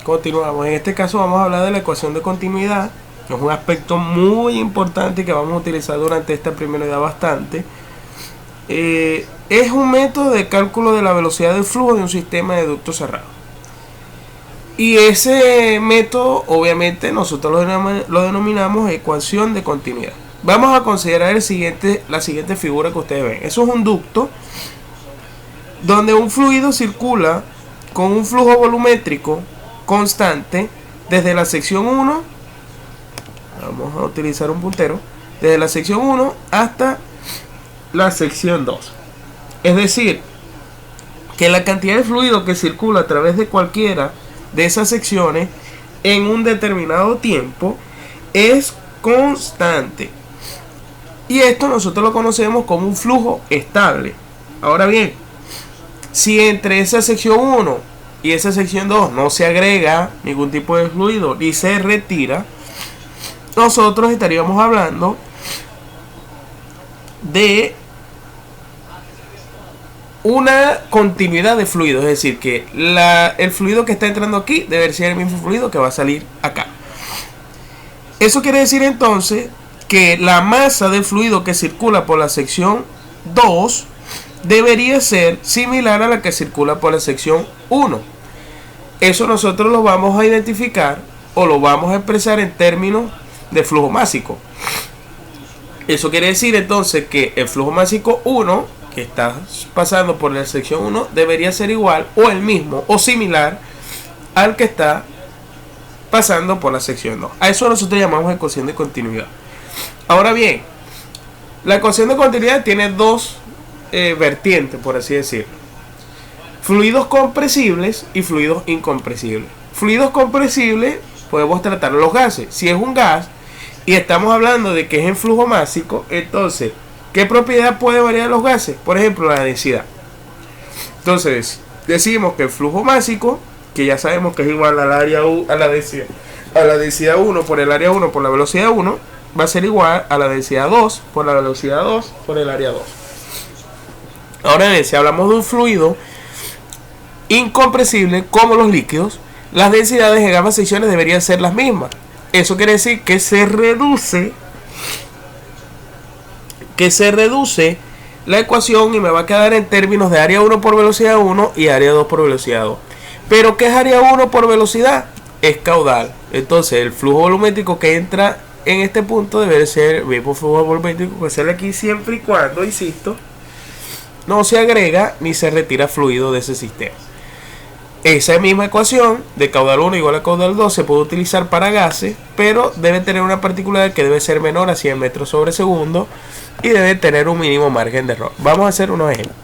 Continuamos. En este caso vamos a hablar de la ecuación de continuidad, que es un aspecto muy importante que vamos a utilizar durante esta primera unidad bastante. Es un método de cálculo de la velocidad del flujo de un sistema de ducto cerrado. Y ese método, obviamente, nosotros lo denominamos ecuación de continuidad. Vamos a considerar la siguiente figura que ustedes ven. Eso es un ducto donde un fluido circula con un flujo volumétrico constante desde la sección 1, vamos a utilizar un puntero, desde la sección 1 hasta la sección 2. Es decir, que la cantidad de fluido que circula a través de cualquiera de esas secciones en un determinado tiempo es constante. Y esto nosotros lo conocemos como un flujo estable. Ahora bien, si entre esa sección 1 y esa sección 2 no se agrega ningún tipo de fluido ni se retira, nosotros estaríamos hablando de una continuidad de fluido, es decir, que el fluido que está entrando aquí debe ser el mismo fluido que va a salir acá. Eso quiere decir entonces que la masa de fluido que circula por la sección 2 debería ser similar a la que circula por la sección 1. Eso nosotros lo vamos a identificar o lo vamos a expresar en términos de flujo másico. Eso quiere decir entonces que el flujo másico 1 que está pasando por la sección 1 debería ser igual o el mismo o similar al que está pasando por la sección 2. A eso nosotros llamamos ecuación de continuidad. Ahora bien, la ecuación de continuidad tiene dos vertientes, por así decirlo: fluidos compresibles y fluidos incompresibles. Fluidos compresibles podemos tratar los gases. Si es un gas y estamos hablando de que es en flujo másico, entonces ¿qué propiedad puede variar los gases? Por ejemplo, la densidad. Entonces, decimos que el flujo másico, que ya sabemos que es igual al área U, a la densidad 1 por el área 1 por la velocidad 1, va a ser igual a la densidad 2 por la velocidad 2 por el área 2. Ahora bien, si hablamos de un fluido incompresible como los líquidos, las densidades en ambas secciones deberían ser las mismas. Eso quiere decir que se reduce la ecuación y me va a quedar en términos de área 1 por velocidad 1 y área 2 por velocidad 2. Pero ¿qué es área 1 por velocidad? Es caudal. Entonces el flujo volumétrico que entra en este punto debe ser el mismo flujo volumétrico que sale aquí, siempre y cuando, insisto, no se agrega ni se retira fluido de ese sistema. Esa misma ecuación de caudal 1 igual a caudal 2 se puede utilizar para gases, pero debe tener una particularidad que debe ser menor a 100 metros sobre segundo y debe tener un mínimo margen de error. Vamos a hacer unos ejemplos.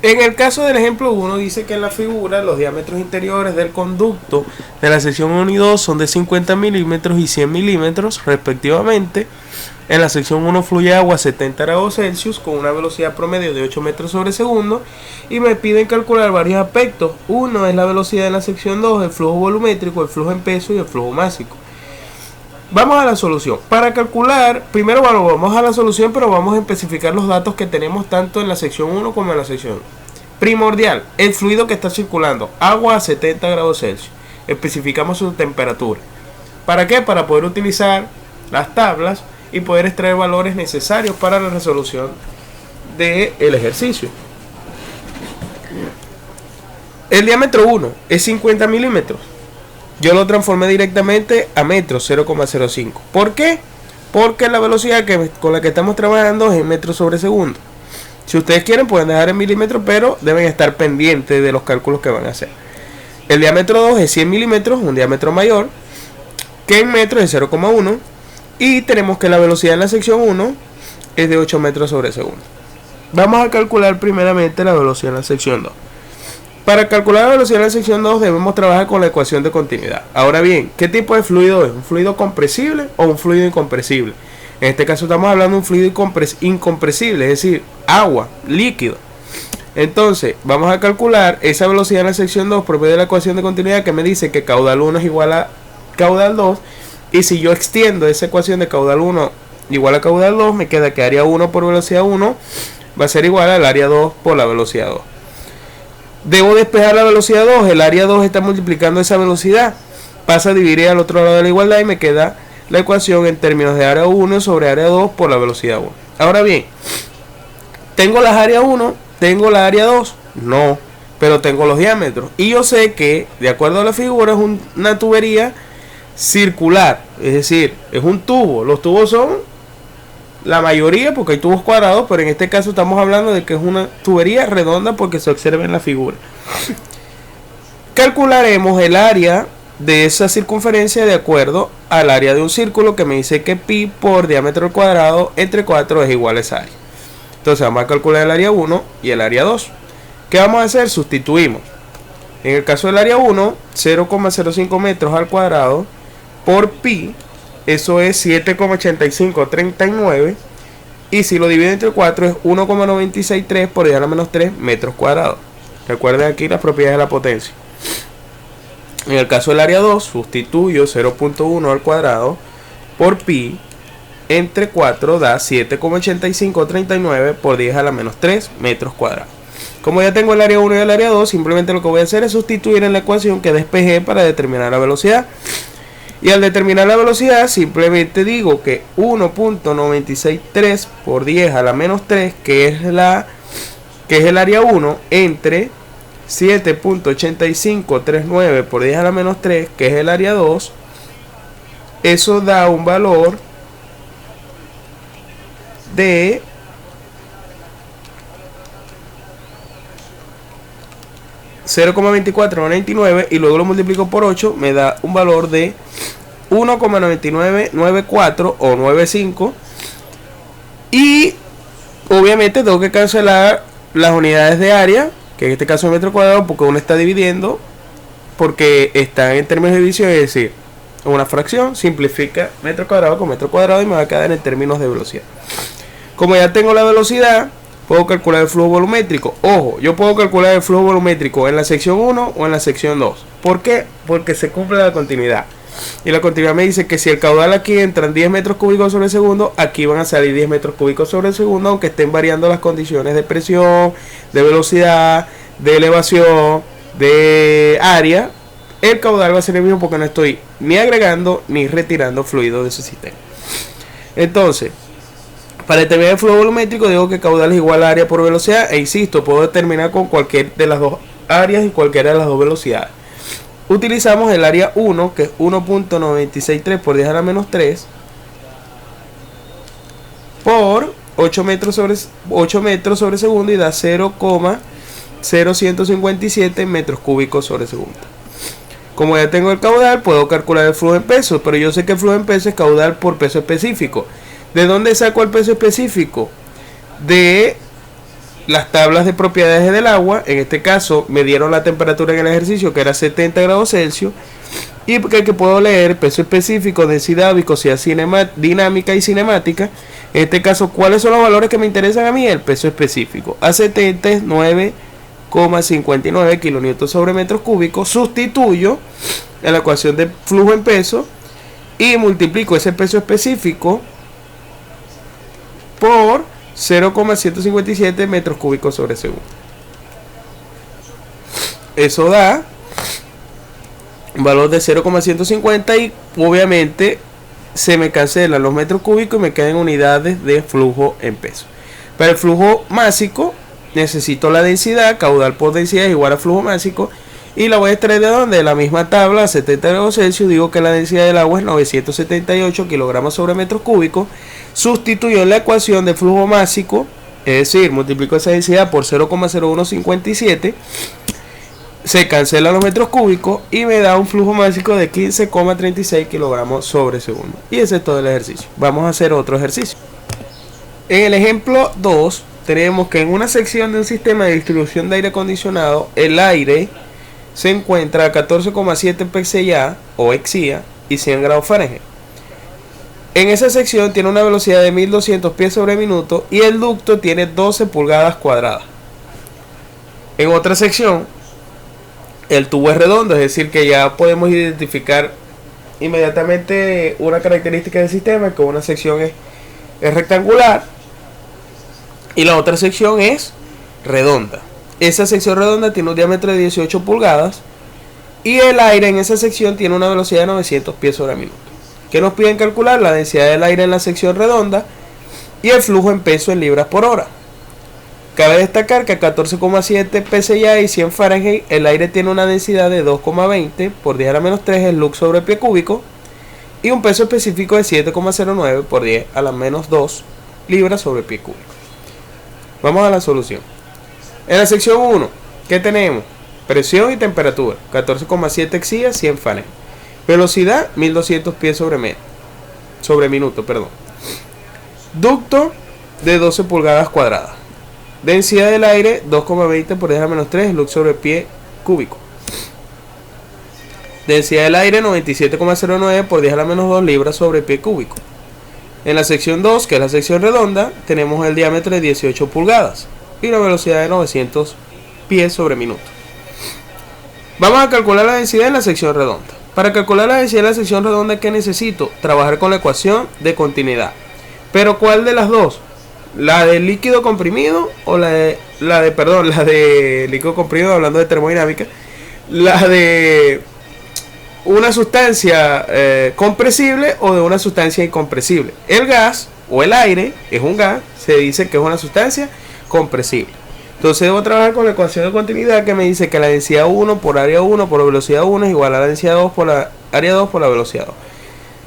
En el caso del ejemplo 1 dice que en la figura los diámetros interiores del conducto de la sección 1 y 2 son de 50 milímetros y 100 milímetros respectivamente. En la sección 1 fluye agua a 70 grados Celsius con una velocidad promedio de 8 metros sobre segundo y me piden calcular varios aspectos. Uno es la velocidad en la sección 2, el flujo volumétrico, el flujo en peso y el flujo másico. Vamos a la solución. Para calcular, primero vamos a la solución, pero vamos a especificar los datos que tenemos tanto en la sección 1 como en la sección 2. Primordial, el fluido que está circulando, agua a 70 grados Celsius. Especificamos su temperatura. ¿Para qué? Para poder utilizar las tablas y poder extraer valores necesarios para la resolución del ejercicio. El diámetro 1 es 50 milímetros. Yo lo transformé directamente a metros, 0,05. ¿Por qué? Porque la velocidad con la que estamos trabajando es en metros sobre segundo. Si ustedes quieren pueden dejar en milímetros, pero deben estar pendientes de los cálculos que van a hacer. El diámetro 2 es 100 milímetros, un diámetro mayor, que en metros es 0,1. Y tenemos que la velocidad en la sección 1 es de 8 metros sobre segundo. Vamos a calcular primeramente la velocidad en la sección 2. Para calcular la velocidad en la sección 2 debemos trabajar con la ecuación de continuidad. Ahora bien, ¿qué tipo de fluido es? ¿Un fluido compresible o un fluido incompresible? En este caso estamos hablando de un fluido incompresible, es decir, agua, líquido. Entonces, vamos a calcular esa velocidad en la sección 2 por medio de la ecuación de continuidad que me dice que caudal 1 es igual a caudal 2. Y si yo extiendo esa ecuación de caudal 1 igual a caudal 2, me queda que área 1 por velocidad 1 va a ser igual al área 2 por la velocidad 2. Debo despejar la velocidad 2. El área 2 está multiplicando esa velocidad. Pasa a dividir al otro lado de la igualdad y me queda la ecuación en términos de área 1 sobre área 2 por la velocidad 1. Ahora bien, ¿tengo las áreas 1? ¿Tengo la área 2? No, pero tengo los diámetros. Y yo sé que, de acuerdo a la figura, es una tubería circular. Es decir, es un tubo. Los tubos son la mayoría, porque hay tubos cuadrados, pero en este caso estamos hablando de que es una tubería redonda porque se observa en la figura. Calcularemos el área de esa circunferencia de acuerdo al área de un círculo, que me dice que pi por diámetro al cuadrado entre 4 es igual a esa área. Entonces vamos a calcular el área 1 y el área 2. ¿Qué vamos a hacer? Sustituimos. En el caso del área 1, 0,05 metros al cuadrado por pi, eso es 7,8539, y si lo divido entre 4 es 1,963 por 10 a la menos 3 metros cuadrados. Recuerden aquí las propiedades de la potencia. En el caso del área 2, sustituyo 0,1 al cuadrado por pi entre 4 da 7,8539 por 10 a la menos 3 metros cuadrados. Como ya tengo el área 1 y el área 2, simplemente lo que voy a hacer es sustituir en la ecuación que despejé para determinar la velocidad. Y al determinar la velocidad, simplemente digo que 1,963 por 10 a la menos 3, que es el área 1, entre 7,8539 por 10 a la menos 3, que es el área 2, eso da un valor de 0,2499, y luego lo multiplico por 8, me da un valor de 1,9994 o 95. Y obviamente tengo que cancelar las unidades de área, que en este caso es metro cuadrado, porque uno está dividiendo, porque están en términos de división, es decir, una fracción simplifica metro cuadrado con metro cuadrado y me va a quedar en términos de velocidad. Como ya tengo la velocidad, puedo calcular el flujo volumétrico. Ojo, yo puedo calcular el flujo volumétrico en la sección 1 o en la sección 2. ¿Por qué? Porque se cumple la continuidad. Y la continuidad me dice que si el caudal aquí entran 10 metros cúbicos sobre segundo, aquí van a salir 10 metros cúbicos sobre segundo, aunque estén variando las condiciones de presión, de velocidad, de elevación, de área. El caudal va a ser el mismo porque no estoy ni agregando ni retirando fluido de ese sistema. Entonces, para determinar el flujo volumétrico, digo que caudal es igual a área por velocidad. E insisto, puedo determinar con cualquier de las dos áreas y cualquiera de las dos velocidades. Utilizamos el área 1, que es 1,963 por 10 a la menos 3, por 8 metros sobre segundo, y da 0,0157 metros cúbicos sobre segundo. Como ya tengo el caudal, puedo calcular el flujo en pesos, pero yo sé que el flujo en pesos es caudal por peso específico. ¿De dónde saco el peso específico? De las tablas de propiedades del agua. En este caso me dieron la temperatura en el ejercicio, que era 70 grados Celsius, y porque que puedo leer peso específico, densidad, viscosidad dinámica y cinemática. En este caso, ¿cuáles son los valores que me interesan a mí? El peso específico. A 70 es 9,59 kilonewtons sobre metros cúbicos. Sustituyo en la ecuación de flujo en peso y multiplico ese peso específico por 0,157 metros cúbicos sobre segundo. Eso da un valor de 0,150, y obviamente se me cancelan los metros cúbicos y me quedan unidades de flujo en peso. Para el flujo másico necesito la densidad. Caudal por densidad es igual a flujo másico, y la voy a extraer de donde, de la misma tabla, a 70 grados Celsius. Digo que la densidad del agua es 978 kilogramos sobre metros cúbicos. Sustituyo en la ecuación de flujo másico, es decir, multiplico esa densidad por 0,0157, se cancelan los metros cúbicos y me da un flujo másico de 15,36 kilogramos sobre segundo. Y ese es todo el ejercicio. Vamos a hacer otro ejercicio. En el ejemplo 2 tenemos que en una sección de un sistema de distribución de aire acondicionado, el aire se encuentra a 14,7 pSI o EXIA y 100 grados Fahrenheit. En esa sección tiene una velocidad de 1200 pies sobre minuto y el ducto tiene 12 pulgadas cuadradas. En otra sección, el tubo es redondo, es decir que ya podemos identificar inmediatamente una característica del sistema, que una sección es rectangular y la otra sección es redonda. esa sección redonda tiene un diámetro de 18 pulgadas y el aire en esa sección tiene una velocidad de 900 pies sobre minuto. ¿Qué nos piden calcular? La densidad del aire en la sección redonda y el flujo en peso en libras por hora. Cabe destacar que a 14,7 psi y 100 Fahrenheit el aire tiene una densidad de 2,20 por 10 a la menos 3 lux sobre pie cúbico y un peso específico de 7,09 por 10 a la menos 2 libras sobre pie cúbico. Vamos a la solución. En la sección 1, ¿qué tenemos? Presión y temperatura, 14,7 psi a 100 Fahrenheit. Velocidad, 1200 pies sobre minuto. Ducto de 12 pulgadas cuadradas. Densidad del aire, 2,20 por 10 a la menos 3 lux sobre pie cúbico. Densidad del aire, 97,09 por 10 a la menos 2 libras sobre pie cúbico. En la sección 2, que es la sección redonda, tenemos el diámetro de 18 pulgadas y una velocidad de 900 pies sobre minuto. Vamos a calcular la densidad en la sección redonda. Para calcular la densidad en la sección redonda, ¿qué necesito? Trabajar con la ecuación de continuidad. ¿Pero cuál de las dos? ¿La de líquido comprimido o la de líquido comprimido, hablando de termodinámica? ¿La de una sustancia compresible o de una sustancia incompresible? El gas o el aire es un gas, se dice que es una sustancia compresible. Entonces debo trabajar con la ecuación de continuidad que me dice que la densidad 1 por área 1 por velocidad 1 es igual a la densidad 2 por la área 2 por la velocidad 2.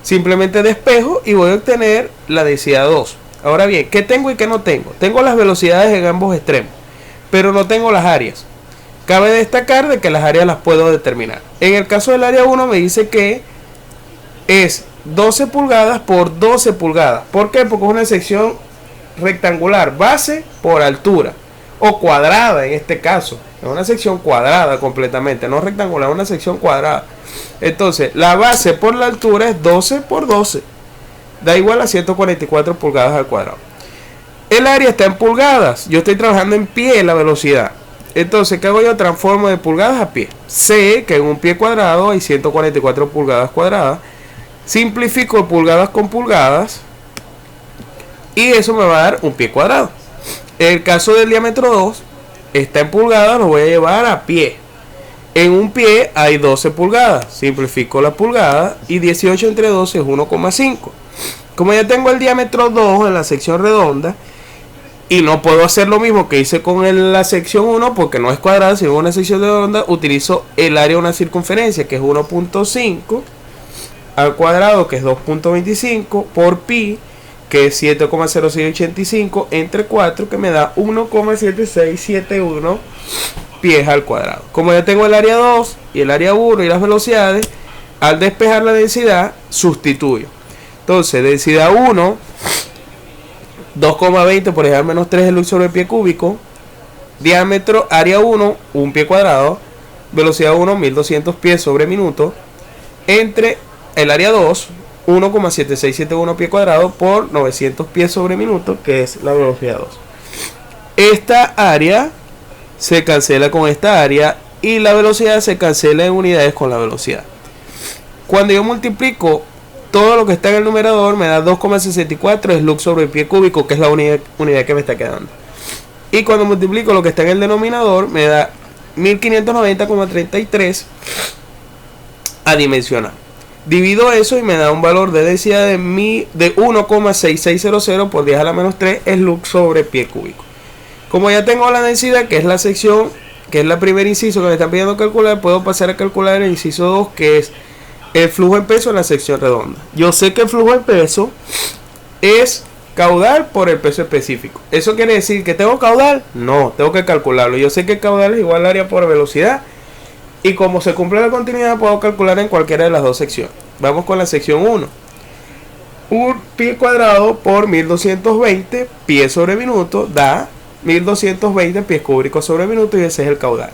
Simplemente despejo y voy a obtener la densidad 2. Ahora bien, ¿qué tengo y qué no tengo? Tengo las velocidades en ambos extremos, pero no tengo las áreas. Cabe destacar de que las áreas las puedo determinar. En el caso del área 1 me dice que es 12 pulgadas por 12 pulgadas. ¿Por qué? Porque es una sección rectangular, base por altura, o cuadrada en este caso. Es una sección cuadrada completamente, no rectangular, es una sección cuadrada. Entonces, la base por la altura es 12 por 12. Da igual a 144 pulgadas al cuadrado. El área está en pulgadas. Yo estoy trabajando en pie la velocidad. Entonces, ¿qué hago yo? Transformo de pulgadas a pie. Sé que en un pie cuadrado hay 144 pulgadas cuadradas. Simplifico pulgadas con pulgadas. Y eso me va a dar un pie cuadrado. En el caso del diámetro 2, está en pulgadas, lo voy a llevar a pie. En un pie hay 12 pulgadas. Simplifico la pulgada y 18 entre 12 es 1,5. Como ya tengo el diámetro 2 en la sección redonda y no puedo hacer lo mismo que hice con la sección 1 porque no es cuadrada sino una sección redonda, utilizo el área de una circunferencia que es 1,5 al cuadrado, que es 2,25 por pi, que es 7,0685 entre 4, que me da 1,7671 pies al cuadrado. Como ya tengo el área 2 y el área 1 y las velocidades, al despejar la densidad sustituyo. Entonces, densidad 1, 2,20 por ejemplo menos 3 lux sobre pie cúbico. Diámetro, área 1, un pie cuadrado. Velocidad 1, 1200 pies sobre minuto. Entre el área 2, 1,7671 pie cuadrado por 900 pies sobre minuto, que es la velocidad 2. Esta área se cancela con esta área y la velocidad se cancela en unidades con la velocidad. Cuando yo multiplico todo lo que está en el numerador, me da 2,64 lux sobre pie cúbico, que es la unidad que me está quedando. Y cuando multiplico lo que está en el denominador, me da 1590,33 adimensional. Divido eso y me da un valor de densidad de 1,6600 por 10 a la menos 3 lux sobre pie cúbico. Como ya tengo la densidad, que es la sección, que es la primer inciso que me están pidiendo calcular, puedo pasar a calcular el inciso 2, que es el flujo en peso en la sección redonda. Yo sé que el flujo en peso es caudal por el peso específico. ¿Eso quiere decir que tengo caudal? No, tengo que calcularlo. Yo sé que el caudal es igual al área por velocidad. Y como se cumple la continuidad, puedo calcular en cualquiera de las dos secciones. Vamos con la sección 1. Un pie cuadrado por 1220 pies sobre minuto da 1220 pies cúbicos sobre minuto, y ese es el caudal.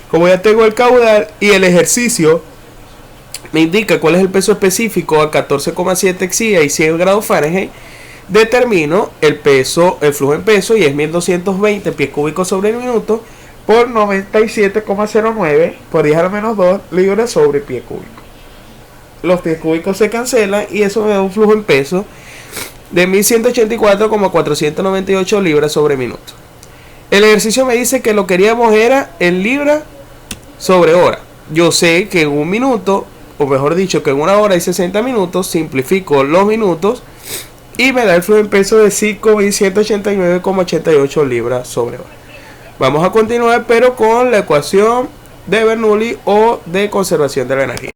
Como ya tengo el caudal y el ejercicio me indica cuál es el peso específico a 14,7 psi y 100 grados Fahrenheit, determino el peso, el flujo en peso, y es 1220 pies cúbicos sobre el minuto por 97,09 por 10 a la menos 2 libras sobre pie cúbico. Los pies cúbicos se cancelan y eso me da un flujo en peso de 1184,498 libras sobre minuto. El ejercicio me dice que lo queríamos era en libra sobre hora. Yo sé que en un minuto, o mejor dicho, que en 1 hora y 60 minutos, simplifico los minutos y me da el flujo en peso de 5.189,88 libras sobre hora. Vamos a continuar, pero con la ecuación de Bernoulli o de conservación de la energía.